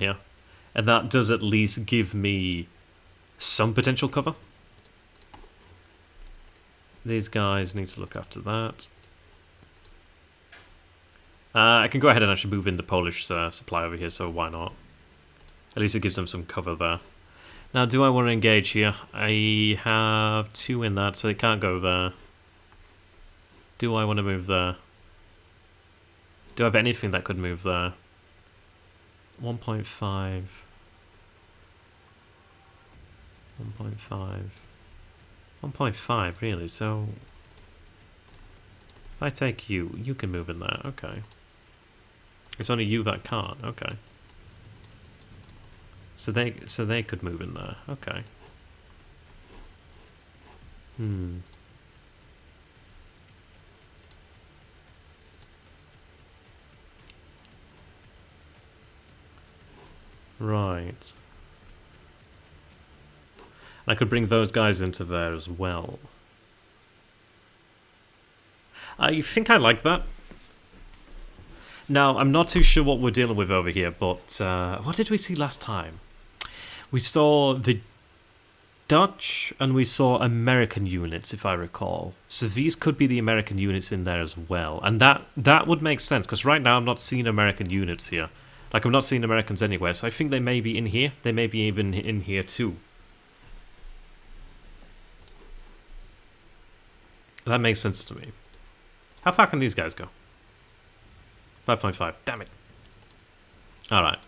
here. And that does at least give me some potential cover. These guys need to look after that. I can go ahead and actually move in the Polish supply over here, so why not? At least it gives them some cover there. Now, do I want to engage here? I have 2 in that, so it can't go there. Do I want to move there? Do I have anything that could move there? 1.5. 1.5. 1.5, really, so... If I take you, you can move in there, okay. It's only you that can't, okay. So they could move in there, okay. Right. I could bring those guys into there as well. I think I like that. Now, I'm not too sure what we're dealing with over here, but what did we see last time? We saw the Dutch and we saw American units, if I recall. So these could be the American units in there as well. And that would make sense, because right now I'm not seeing American units here. Like, I'm not seeing Americans anywhere, so I think they may be in here. They may be even in here too. That makes sense to me. How far can these guys go? 5.5. Damn it. Alright.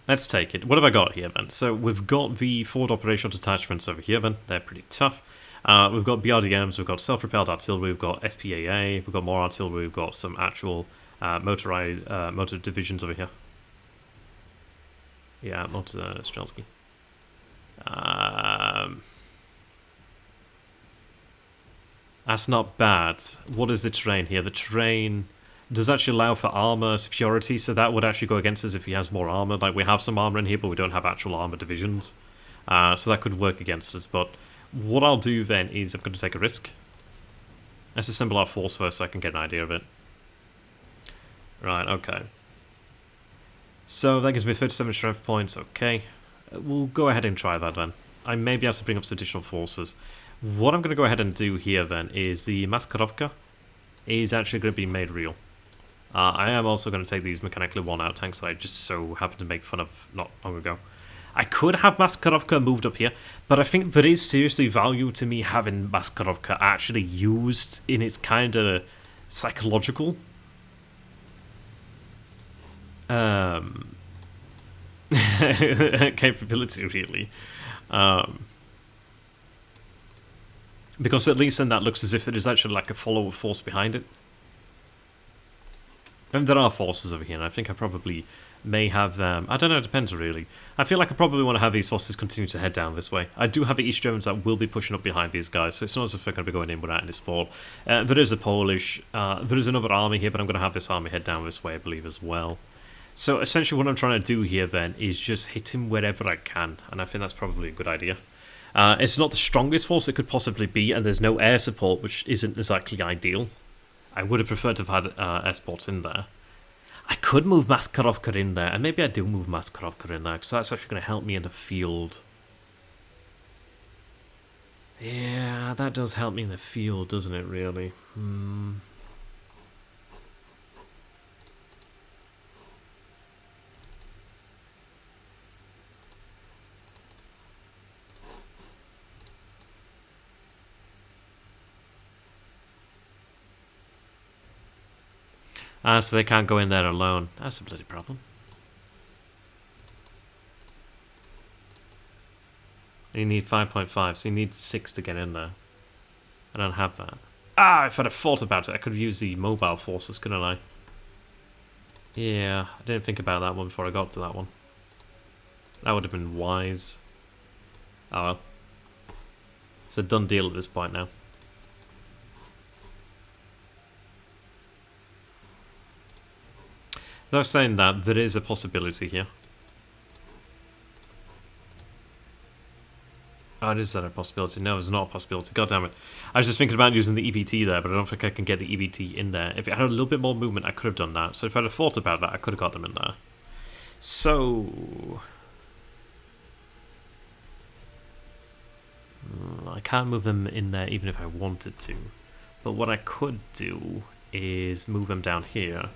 Let's take it. What have I got here then? So we've got the forward operational detachments over here then. They're pretty tough. We've got BRDMs, we've got self-propelled artillery, we've got SPAA, we've got more artillery, we've got some actual motor divisions over here. Yeah, not Strelsky. That's not bad. What is the terrain here? The terrain does actually allow for armor superiority, so that would actually go against us if he has more armor. Like, we have some armor in here, but we don't have actual armor divisions. So that could work against us. But what I'll do then is I'm going to take a risk. Let's assemble our force first so I can get an idea of it. Right, okay. So that gives me 37 strength points, okay. We'll go ahead and try that then. I may be able to bring up some additional forces. What I'm going to go ahead and do here then is the Maskarovka is actually going to be made real. I am also going to take these mechanically worn-out tanks that I just so happened to make fun of not long ago. I could have Maskarovka moved up here, but I think there is seriously value to me having Maskarovka actually used in its kind of psychological capability, really. Because at least then that looks as if it is actually like a follow force behind it. And there are forces over here, and I think I probably may have them. I don't know, it depends really. I feel like I probably want to have these forces continue to head down this way. I do have the East Germans that will be pushing up behind these guys, so it's not as if they're going to be going in without any support. There is a Polish, there is another army here, but I'm going to have this army head down this way, I believe, as well. So essentially what I'm trying to do here then is just hit him wherever I can, and I think that's probably a good idea. It's not the strongest force it could possibly be, and there's no air support, which isn't exactly ideal. I would have preferred to have had air support in there. I could move Maskarovka in there, and maybe I do move Maskarovka in there, because that's actually going to help me in the field. Yeah, that does help me in the field, doesn't it, really? So they can't go in there alone. That's a bloody problem. You need 5.5, so you need 6 to get in there. I don't have that. If I'd have thought about it, I could have used the mobile forces, couldn't I? Yeah, I didn't think about that one before I got to that one. That would have been wise. Oh well. It's a done deal at this point now. Though saying that, there is a possibility here. Oh, is that a possibility? No, it's not a possibility. God damn it. I was just thinking about using the EBT there, but I don't think I can get the EBT in there. If it had a little bit more movement, I could have done that. So if I'd have thought about that, I could have got them in there. So... I can't move them in there even if I wanted to. But what I could do is move them down here.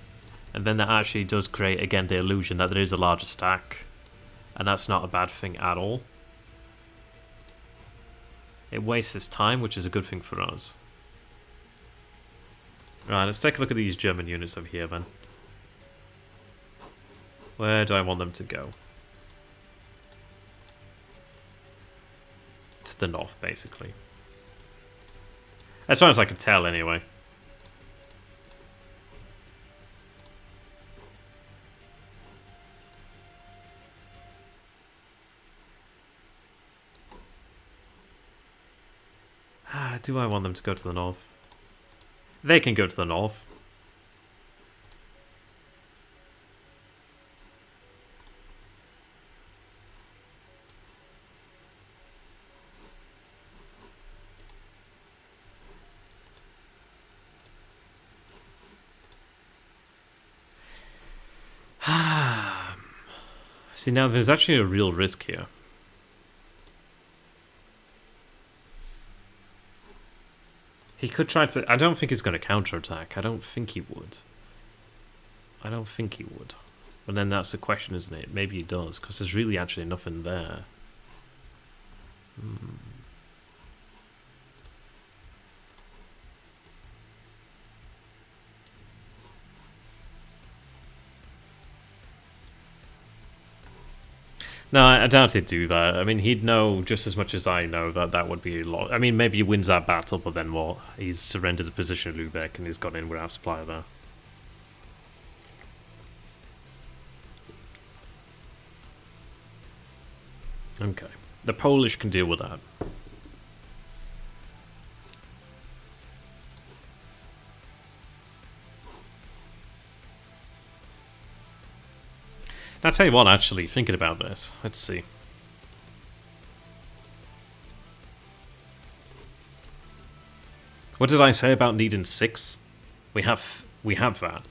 And then that actually does create, again, the illusion that there is a larger stack. And that's not a bad thing at all. It wastes its time, which is a good thing for us. Right, let's take a look at these German units over here, then. Where do I want them to go? To the north, basically. As far as I can tell, anyway. Do I want them to go to the north? They can go to the north. See, now there's actually a real risk here. He could try to... I don't think he's going to counterattack. I don't think he would. I don't think he would. But then that's the question, isn't it? Maybe he does, because there's really actually nothing there. No, I doubt he'd do that. I mean, he'd know just as much as I know that that would be a lot. I mean, maybe he wins that battle, but then what? He's surrendered the position of Lubeck and he's gone in without supply there. Okay. The Polish can deal with that. I'll tell you what, actually, thinking about this. Let's see. What did I say about needing 6? We have that.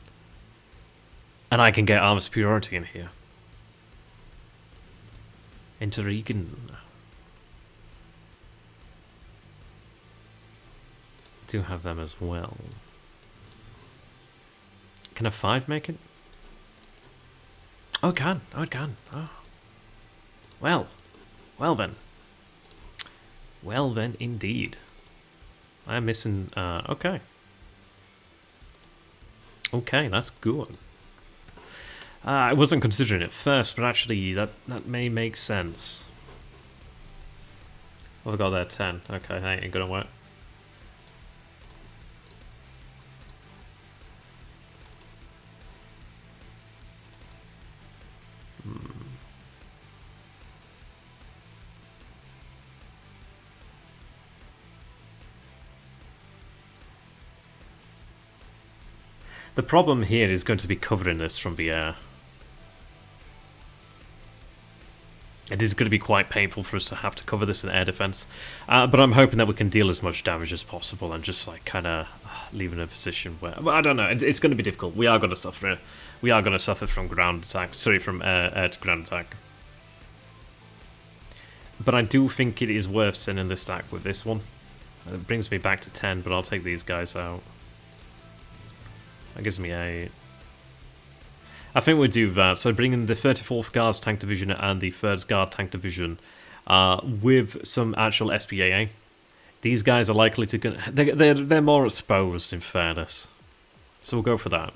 And I can get armor superiority in here. Interregen. Do have them as well. Can a 5 make it? Oh, it can. Oh, it can. Oh. Well. Well, then. Well, then, indeed. I'm missing... okay. Okay, that's good. I wasn't considering it first, but actually, that may make sense. What have I got there? 10. Okay, that ain't gonna work. The problem here is going to be covering this from the air. It is going to be quite painful for us to have to cover this in air defense, but I'm hoping that we can deal as much damage as possible and just like kind of leave in a position where, well, I don't know. It's going to be difficult. We are going to suffer. We are going to suffer from ground attack. Sorry, from air to ground attack. But I do think it is worth sending this stack with this one. It brings me back to 10, but I'll take these guys out. That gives me 8. I think we'll do that. So bring in the 34th Guards Tank Division and the 3rd Guard Tank Division with some actual SPAA. These guys are likely to... They're more exposed, in fairness. So we'll go for that.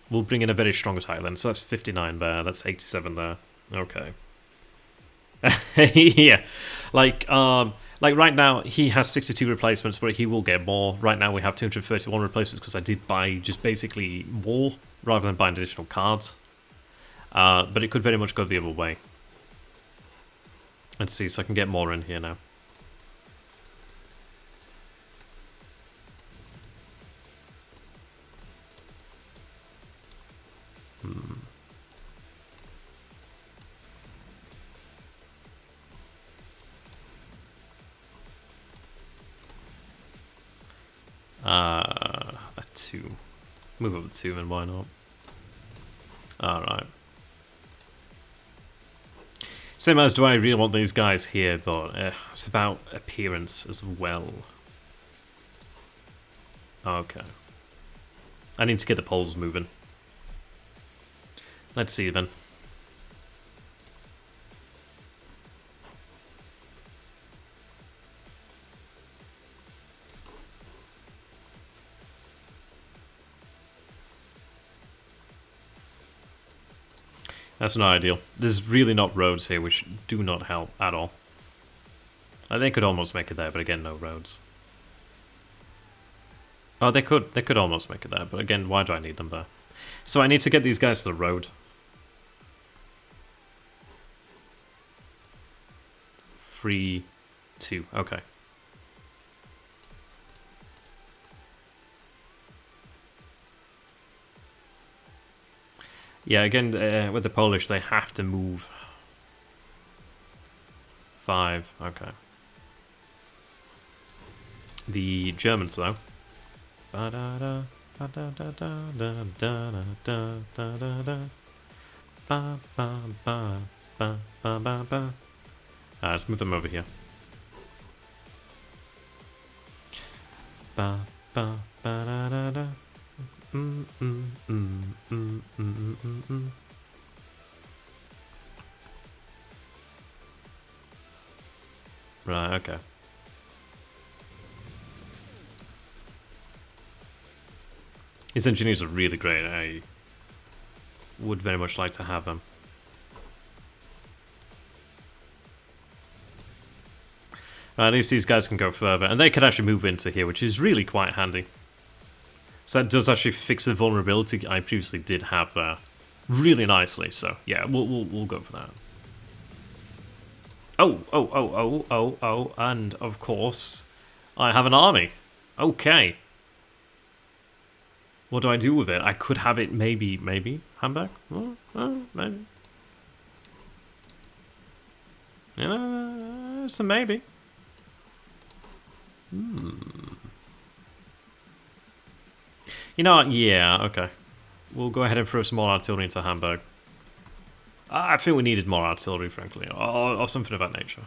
We'll bring in a very strong attack then. So that's 59 there. That's 87 there. Okay. Yeah. Like right now, he has 62 replacements, but he will get more. Right now, we have 231 replacements because I did buy just basically more rather than buying additional cards. But it could very much go the other way. Let's see, so I can get more in here now. 2. Move up to 2, then why not? Alright. Same as, do I really want these guys here, but it's about appearance as well. Okay. I need to get the poles moving. Let's see then. That's not ideal. There's really not roads here, which do not help at all. They could almost make it there, but again, no roads. Oh, they could almost make it there, but again, why do I need them there? So I need to get these guys to the road. 3, 2, okay. Yeah, again, with the Polish, they have to move. 5, okay. The Germans, though. Let's move them over here. Right, okay. These engineers are really great. I would very much like to have them. At least these guys can go further, and they could actually move into here, which is really quite handy. So that does actually fix the vulnerability I previously did have there really nicely. So yeah, we'll go for that. Oh, and of course, I have an army. Okay. What do I do with it? I could have it maybe Hamburg? Maybe. Yeah, it's a maybe. You know what? Yeah, okay. We'll go ahead and throw some more artillery into Hamburg. I think we needed more artillery, frankly, or something of that nature.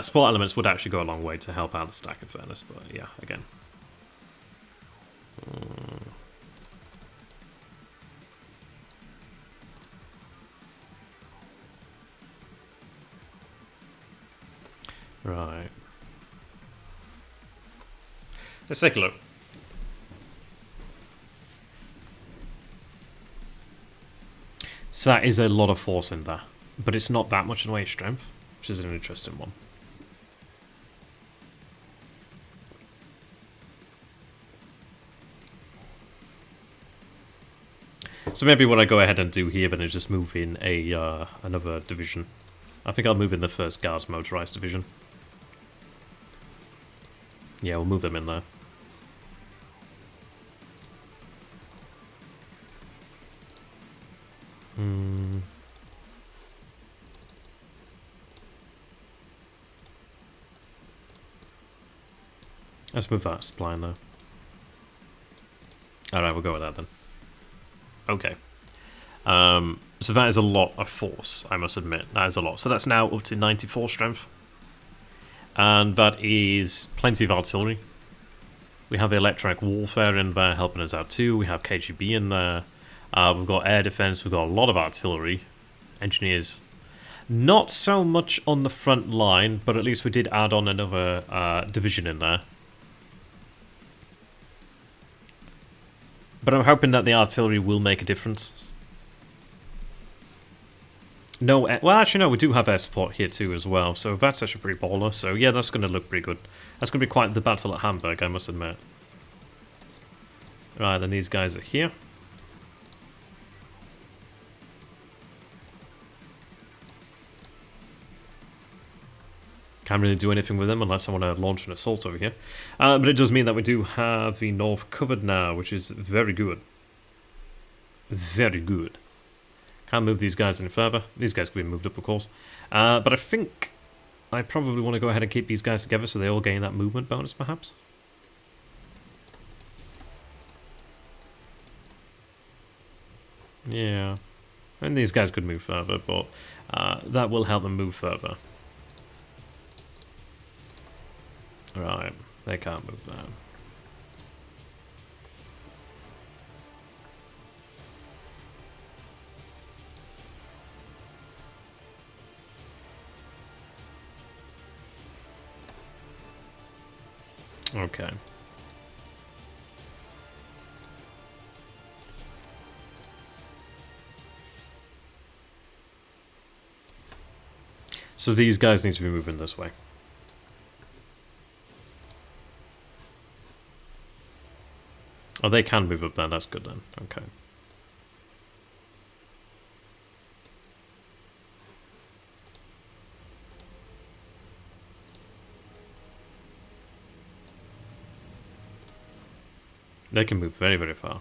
Support elements would actually go a long way to help out the stack, in fairness, but yeah, again. Right. Let's take a look. So that is a lot of force in there, but it's not that much in way of strength, which is an interesting one. So maybe what I go ahead and do here then is just move in a another division. I think I'll move in the 1st Guards Motorized Division. Yeah, we'll move them in there. Let's move that supply in there. Alright, we'll go with that then. Okay. So that is a lot of force, I must admit. That is a lot. So that's now up to 94 strength. And that is plenty of artillery. We have electronic warfare in there helping us out too. We have KGB in there. We've got air defense. We've got a lot of artillery. Engineers. Not so much on the front line, but at least we did add on another division in there. But I'm hoping that the artillery will make a difference. No, well, actually, no, we do have air support here too as well, so that's actually pretty baller. So yeah, that's going to look pretty good. That's going to be quite the battle at Hamburg, I must admit. Right, then these guys are here. Can't really do anything with them unless I want to launch an assault over here. But it does mean that we do have the north covered now, which is very good. Very good. Can't move these guys any further. These guys can be moved up, of course. But I think I probably want to go ahead and keep these guys together so they all gain that movement bonus, perhaps. Yeah. And these guys could move further, but that will help them move further. Right, they can't move there. Okay. So these guys need to be moving this way. Oh, they can move up there, that's good then. Okay. They can move very, very far.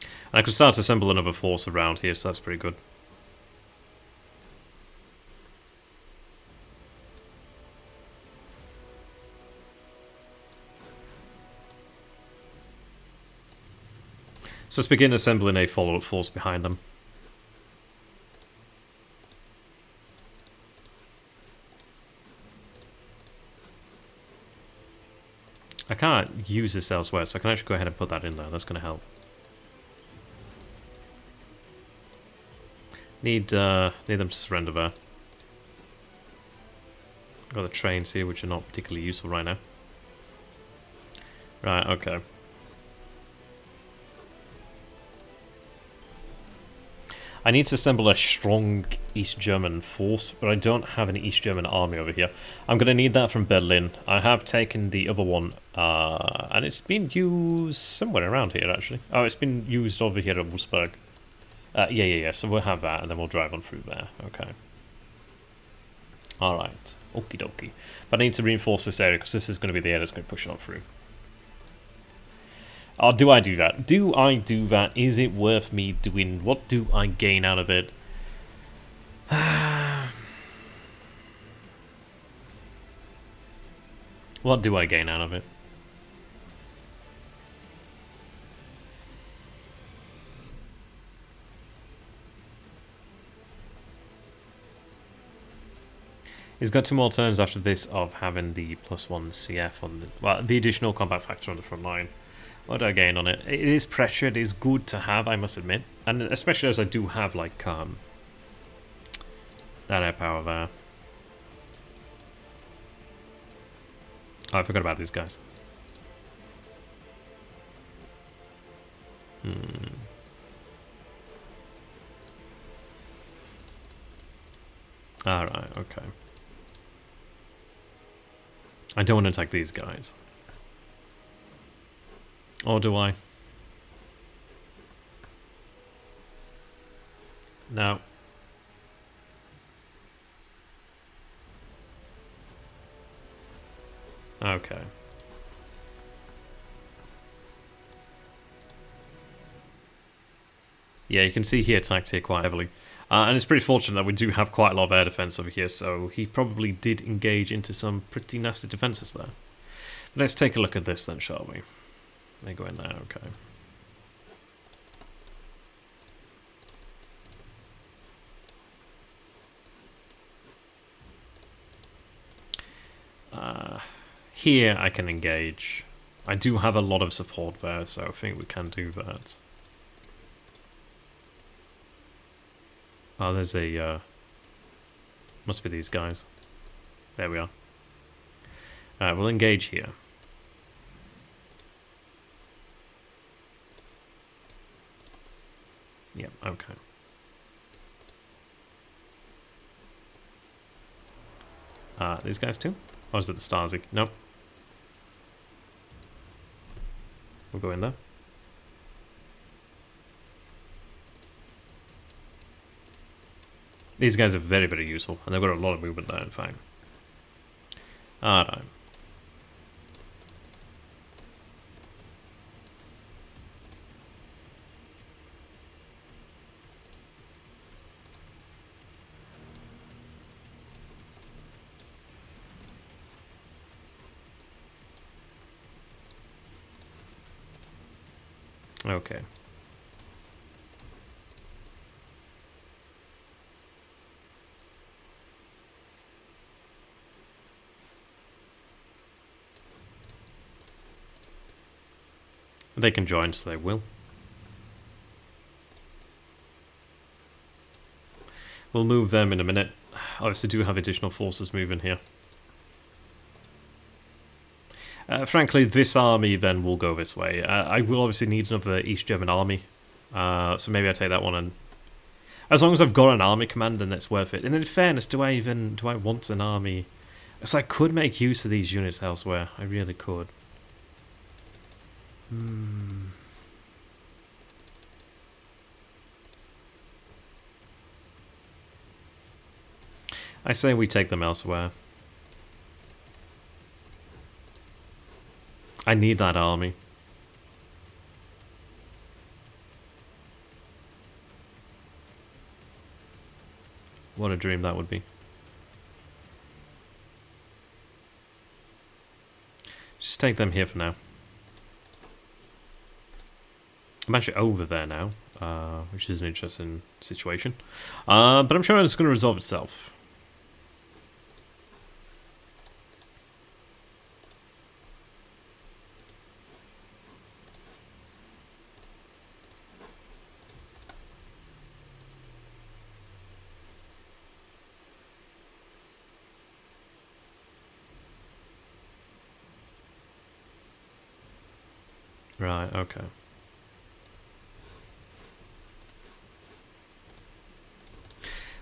And I could start to assemble another force around here, so that's pretty good. So let's begin assembling a follow-up force behind them. I can't use this elsewhere, so I can actually go ahead and put that in there. That's going to help. Need them to surrender there. Got the trains here, which are not particularly useful right now. Right, okay. I need to assemble a strong East German force, but I don't have an East German army over here. I'm going to need that from Berlin. I have taken the other one, and it's been used somewhere around here, actually. Oh, it's been used over here at Wolfsburg. Yeah. So we'll have that, and then we'll drive on through there. Okay. Alright. Okie dokie. But I need to reinforce this area, because this is going to be the area that's going to push it on through. Oh, do I do that? Do I do that? Is it worth me doing? What do I gain out of it? What do I gain out of it? He's got 2 more turns after this of having the +1 CF on the... Well, the additional combat factor on the front line. What do I gain on it? It is pressure, it is good to have, I must admit. And especially as I do have, like, that air power there. Oh, I forgot about these guys. Alright, okay. I don't want to attack these guys. Or do I? No. Okay. Yeah, you can see he attacked here quite heavily. And it's pretty fortunate that we do have quite a lot of air defense over here, so he probably did engage into some pretty nasty defenses there. Let's take a look at this then, shall we? They go in there, okay. Here I can engage. I do have a lot of support there, so I think we can do that. Oh, there's a... must be these guys. There we are. We'll engage here. Yep, okay. These guys too? Or is it the Stasi? Nope. We'll go in there. These guys are very, very useful, and they've got a lot of movement there, in fact. Alright. Okay. They can join, so they will. We'll move them in a minute. Obviously do have additional forces moving here. Frankly, this army then will go this way. I will obviously need another East German army. So maybe I take that one, and as long as I've got an army command, then it's worth it. And in fairness, do I want an army? So I could make use of these units elsewhere. I really could. I say we take them elsewhere. I need that army. What a dream that would be. Just take them here for now. I'm actually over there now, which is an interesting situation. But I'm sure it's going to resolve itself. Right, okay.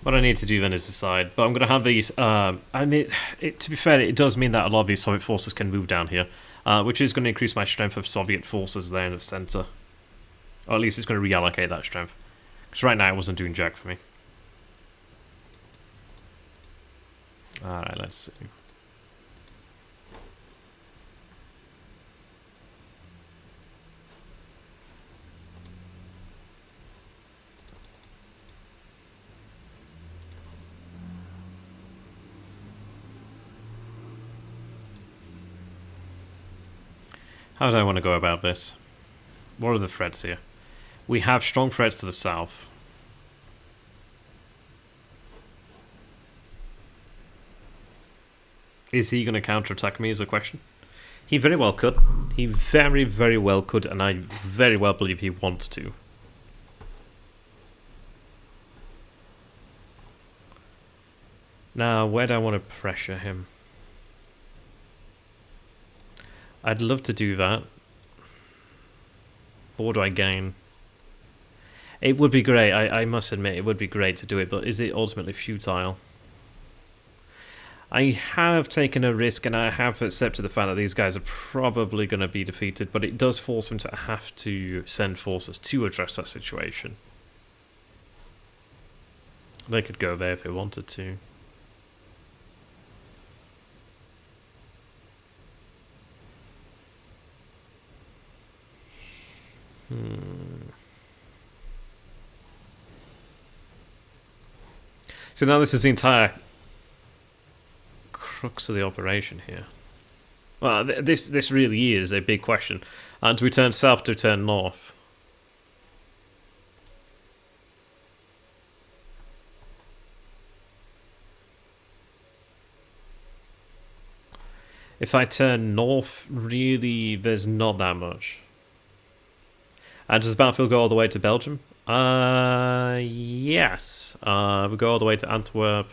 What I need to do then is decide, but I'm going to have these, I mean, to be fair, it does mean that a lot of these Soviet forces can move down here, which is going to increase my strength of Soviet forces there in the center. Or at least it's going to reallocate that strength. Because right now it wasn't doing jack for me. Alright, let's see. How do I want to go about this? What are the threats here? We have strong threats to the south. Is he going to counterattack me is a question. He very well could. He very, very well could, and I very well believe he wants to. Now, where do I want to pressure him? I'd love to do that. But what do I gain? It would be great, I must admit, it would be great to do it, but is it ultimately futile? I have taken a risk and I have accepted the fact that these guys are probably going to be defeated, but it does force them to have to send forces to address that situation. They could go there if they wanted to. So now this is the entire crux of the operation here. Well, this really is a big question. Do we turn south to turn north? If I turn north, really, there's not that much. And does the battlefield go all the way to Belgium? Yes. We go all the way to Antwerp,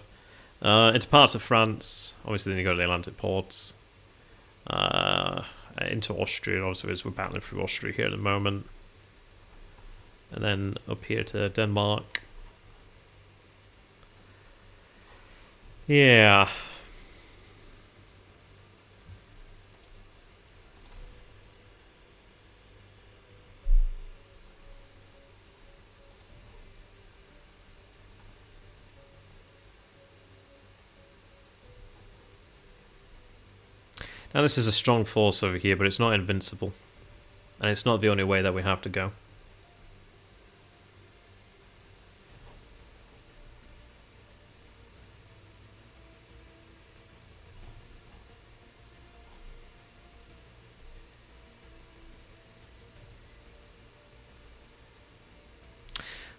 into parts of France. Obviously, then you go to the Atlantic ports. Into Austria, obviously, as we're battling through Austria here at the moment. And then up here to Denmark. Yeah. Now this is a strong force over here, but it's not invincible. And it's not the only way that we have to go.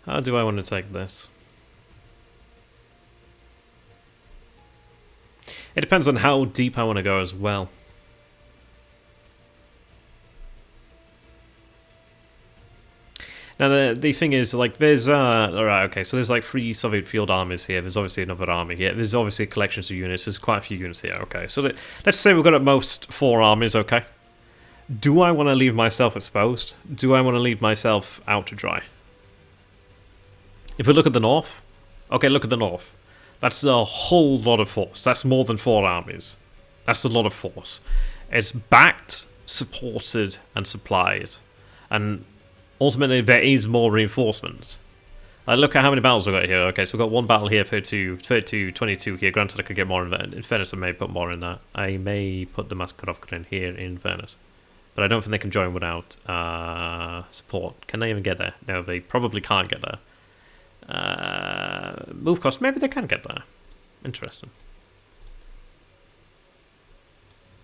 How do I want to take this? It depends on how deep I want to go as well. Now the thing is, like, there's alright, okay, so there's like 3 Soviet field armies here. There's obviously another army here. There's obviously collections of units. There's quite a few units here. Okay, so let's say we've got at most 4 armies. Okay, do I want to leave myself exposed? Do I want to leave myself out to dry? If we look at the north, okay, look at the north. That's a whole lot of force. That's more than 4 armies. That's a lot of force. It's backed, supported, and supplied, and ultimately, there is more reinforcements. Like, look at how many battles we've got here. Okay, so we've got 1 battle here, 32, 22 here. Granted, I could get more in that. In fairness, I may put more in that. I may put the mass cutoff in here, in fairness. But I don't think they can join without support. Can they even get there? No, they probably can't get there. Move cost, maybe they can get there. Interesting.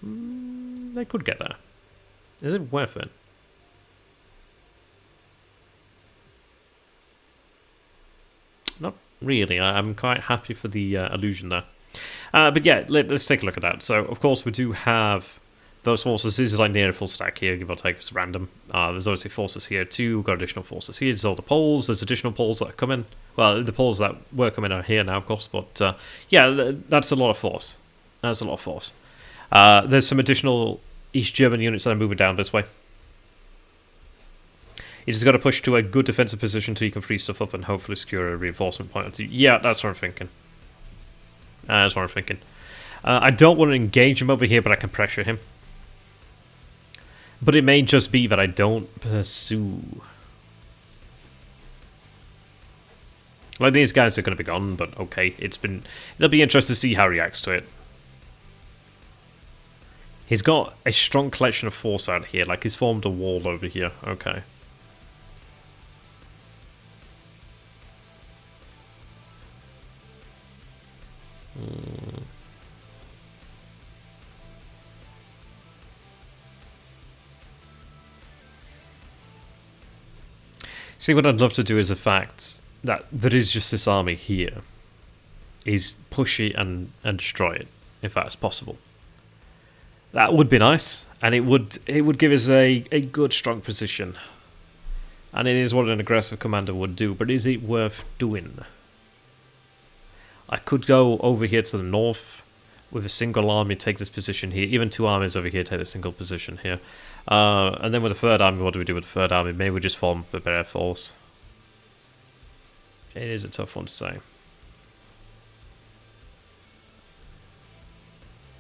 They could get there. Is it worth it? Not really. I'm quite happy for the illusion there. But yeah, let's take a look at that. So, of course, we do have those forces. This is like near a full stack here, give or take. It's random. There's obviously forces here too. We've got additional forces here. There's all the poles. There's additional poles that are coming. Well, the poles that were coming are here now, of course. But yeah, that's a lot of force. That's a lot of force. There's some additional East German units that are moving down this way. You just got to push to a good defensive position so you can free stuff up and hopefully secure a reinforcement point or two. Yeah, that's what I'm thinking. That's what I'm thinking. I don't want to engage him over here, but I can pressure him. But it may just be that I don't pursue. Like, these guys are going to be gone, but okay. It'll be interesting to see how he reacts to it. He's got a strong collection of force out here. Like, he's formed a wall over here. Okay. See, what I'd love to do is the fact that there is just this army here. Is push it and destroy it, if that's possible. That would be nice, and it would give us a good strong position. And it is what an aggressive commander would do, but is it worth doing? I could go over here to the north with a single army, take this position here. Even 2 armies over here take a single position here. And then with the 3rd army, what do we do with the 3rd army? Maybe we just form a better force. It is a tough one to say.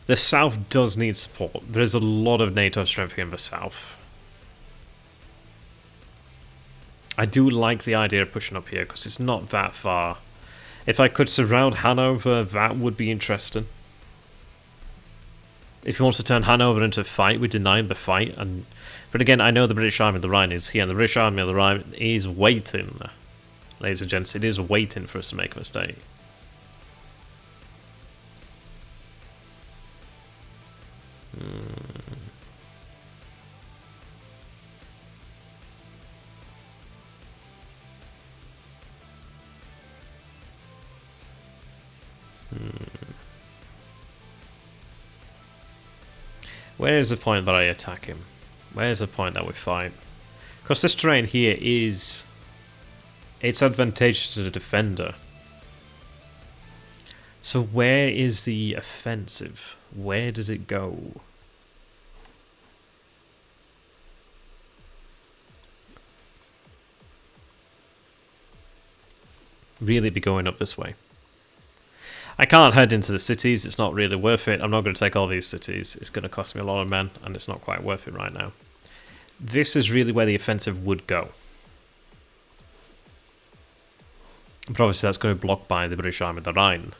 The south does need support. There's a lot of NATO strength here in the south. I do like the idea of pushing up here because it's not that far. If I could surround Hanover, that would be interesting. If he wants to turn Hanover into a fight, we deny him the fight. But again, I know the British Army of the Rhine is here, and the British Army of the Rhine is waiting. Ladies and gents, it is waiting for us to make a mistake. Where's the point that I attack him? Where's the point that we fight? Because this terrain here is... It's advantageous to the defender. So where is the offensive? Where does it go? Really be going up this way. I can't head into the cities, it's not really worth it. I'm not going to take all these cities. It's going to cost me a lot of men, and it's not quite worth it right now. This is really where the offensive would go. But obviously that's going to be blocked by the British Army of the Rhine.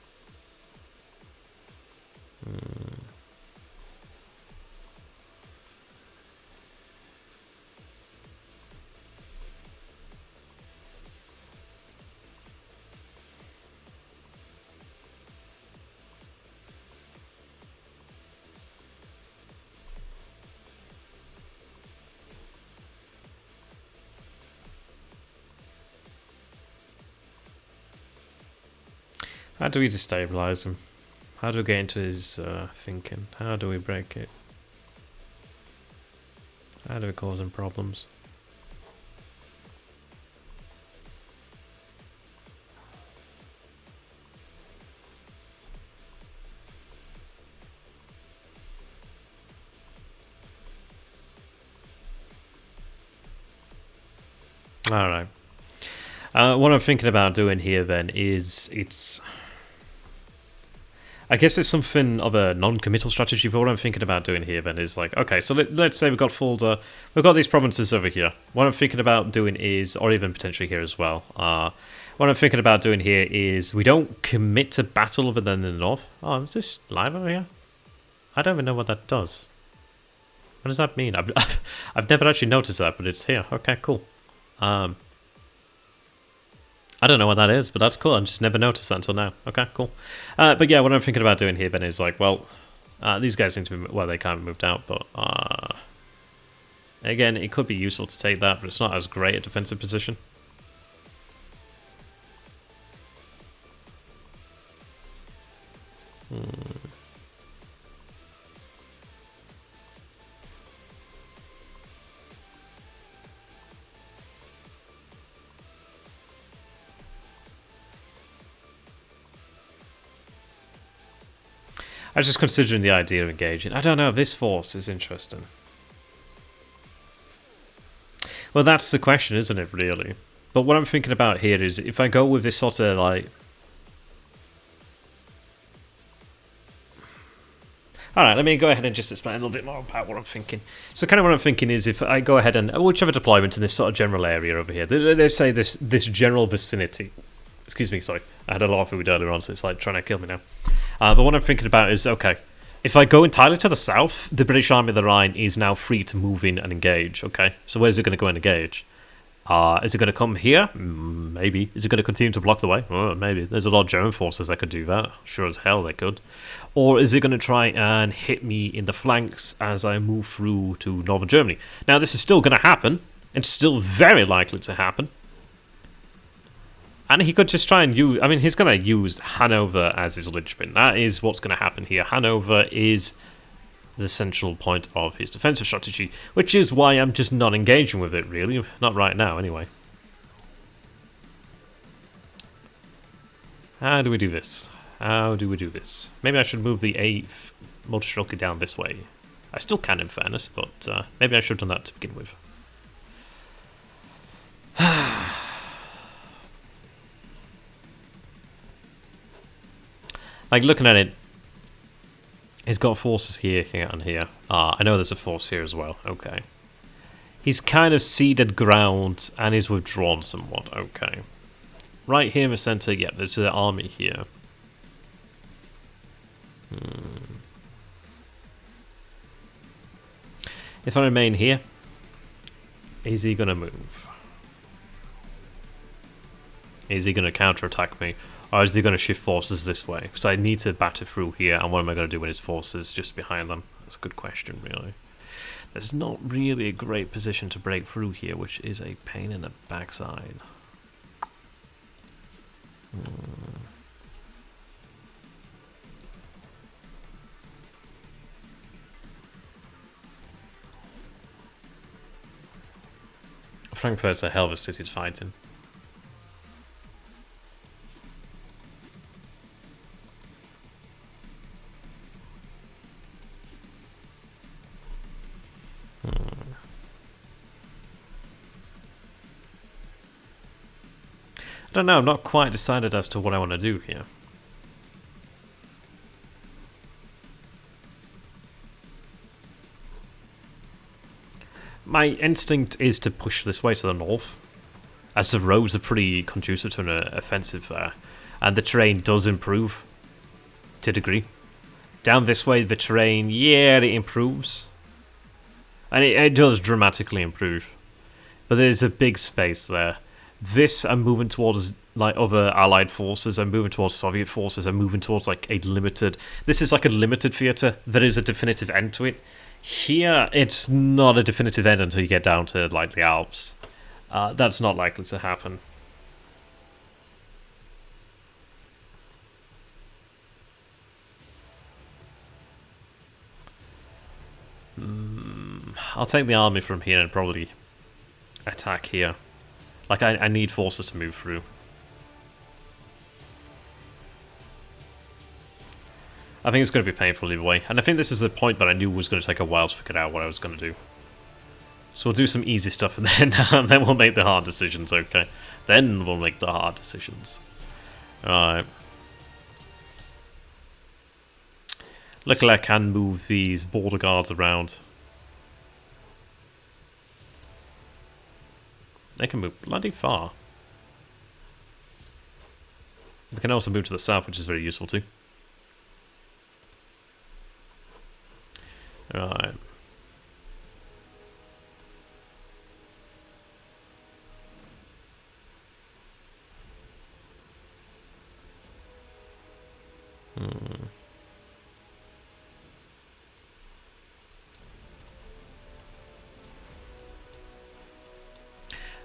How do we destabilize him? How do we get into his thinking? How do we break it? How do we cause him problems? Alright. What I'm thinking about doing here then is I guess it's something of a non-committal strategy, but what I'm thinking about doing here then is like, okay, so let's say we've got these provinces over here. What I'm thinking about doing is, or even potentially here as well, what I'm thinking about doing here is we don't commit to battle other than in the north. Oh, is this live over here? I don't even know what that does. What does that mean? I've never actually noticed that, but it's here. Okay, cool. I don't know what that is, but that's cool. I just never noticed that until now. Okay, cool. But yeah, what I'm thinking about doing here then is like, well, these guys seem to be, well, they kind of moved out, but again, it could be useful to take that, but it's not as great a defensive position. I was just considering the idea of engaging. I don't know, this force is interesting. Well, that's the question, isn't it, really? But what I'm thinking about here is, if I go with this sort of, like... Alright, let me go ahead and just explain a little bit more about what I'm thinking. So kind of what I'm thinking is, if I go ahead and... whichever deployment in this sort of general area over here, let's say this general vicinity... Excuse me, sorry. I had a lot of food earlier on, so it's like trying to kill me now. But what I'm thinking about is, okay, if I go entirely to the south, the British Army of the Rhine is now free to move in and engage, okay? So where's it going to go and engage? Is it going to come here? Maybe. Is it going to continue to block the way? Maybe. There's a lot of German forces that could do that. Sure as hell they could. Or is it going to try and hit me in the flanks as I move through to northern Germany? Now, this is still going to happen. It's still very likely to happen. And he could just try and use... I mean, he's going to use Hanover as his linchpin. That is what's going to happen here. Hanover is the central point of his defensive strategy, which is why I'm just not engaging with it, really. Not right now, anyway. How do we do this? How do we do this? Maybe I should move the 8th multi-shulker down this way. I still can, in fairness, but maybe I should have done that to begin with. Like, looking at it, he's got forces here and here. I know there's a force here as well. Okay. He's kind of ceded ground and is withdrawn somewhat. Okay. Right here in the centre, yeah, there's the army here. If I remain here, is he going to move? Is he going to counterattack me? Or is he going to shift forces this way? Because I need to batter through here, and what am I going to do with his forces just behind them? That's a good question, really. There's not really a great position to break through here, which is a pain in the backside. Frankfurt's a hell of a city to fight in. I don't know, I'm not quite decided as to what I want to do here. My instinct is to push this way to the north, as the roads are pretty conducive to an offensive there, and the terrain does improve to a degree. Down this way, the terrain, yeah, it improves. And it does dramatically improve. But there's a big space there. This, I'm moving towards like other allied forces, I'm moving towards Soviet forces, I'm moving towards like a limited... This is like a limited theatre. There is a definitive end to it. Here, it's not a definitive end until you get down to like the Alps. That's not likely to happen. I'll take the army from here and probably attack here. Like, I need forces to move through. I think it's going to be painful either way. And I think this is the point that I knew was going to take a while to figure out what I was going to do. So we'll do some easy stuff and then we'll make the hard decisions, okay? Then we'll make the hard decisions. Alright. Luckily I can move these border guards around. They can move bloody far. They can also move to the south, which is very useful too. Alright.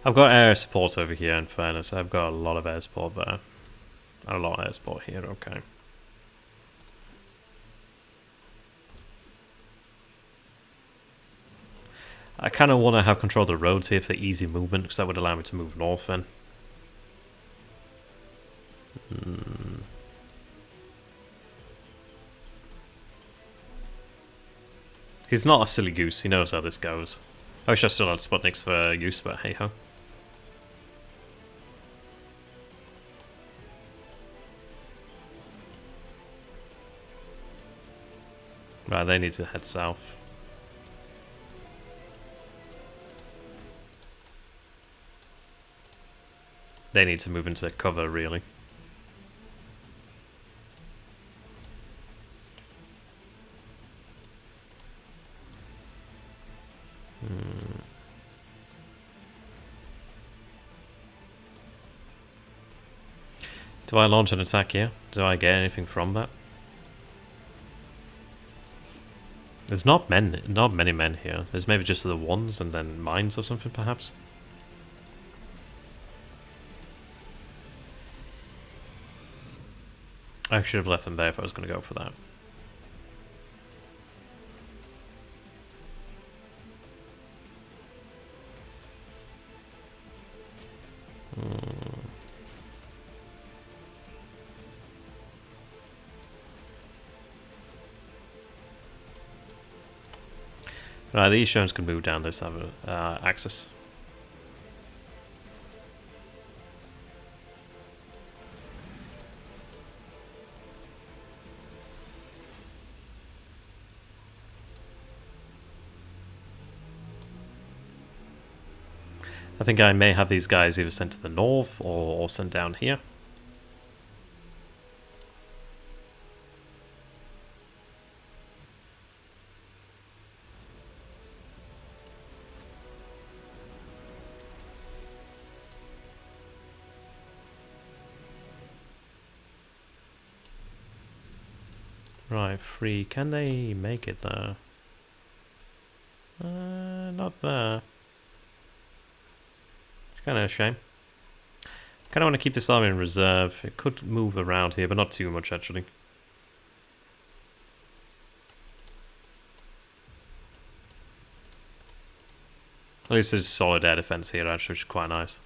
I've got air support over here, in fairness. I've got a lot of air support there. A lot of air support here, okay. I kind of want to have control of the roads here for easy movement, because that would allow me to move north then. He's not a silly goose, he knows how this goes. I wish I still had Sputniks for use, but hey ho. Right, they need to head south. They need to move into cover, really. Do I launch an attack here? Do I get anything from that? There's not many men here. There's maybe just the ones and then mines or something, perhaps. I should have left them there if I was going to go for that. Right, these drones can move down this axis. I think I may have these guys either sent to the north or sent down here. Right, 3. Can they make it there? Not there. It's kind of a shame. Kind of want to keep this army in reserve. It could move around here, but not too much actually. At least there's solid air defense here actually, which is quite nice.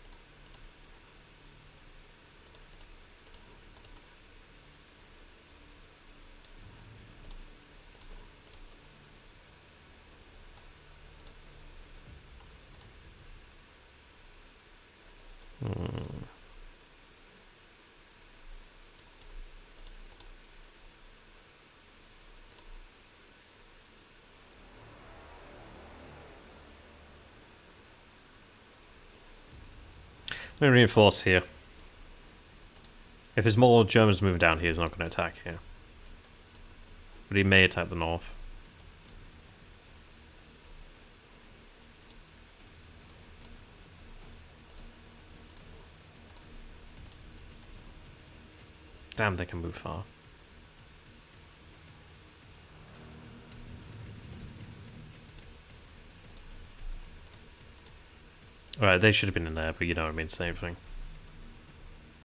Let me reinforce here. If there's more Germans moving down here, he's not going to attack here. But he may attack the north. Damn, they can move far. Alright, they should have been in there, but you know what I mean, same thing.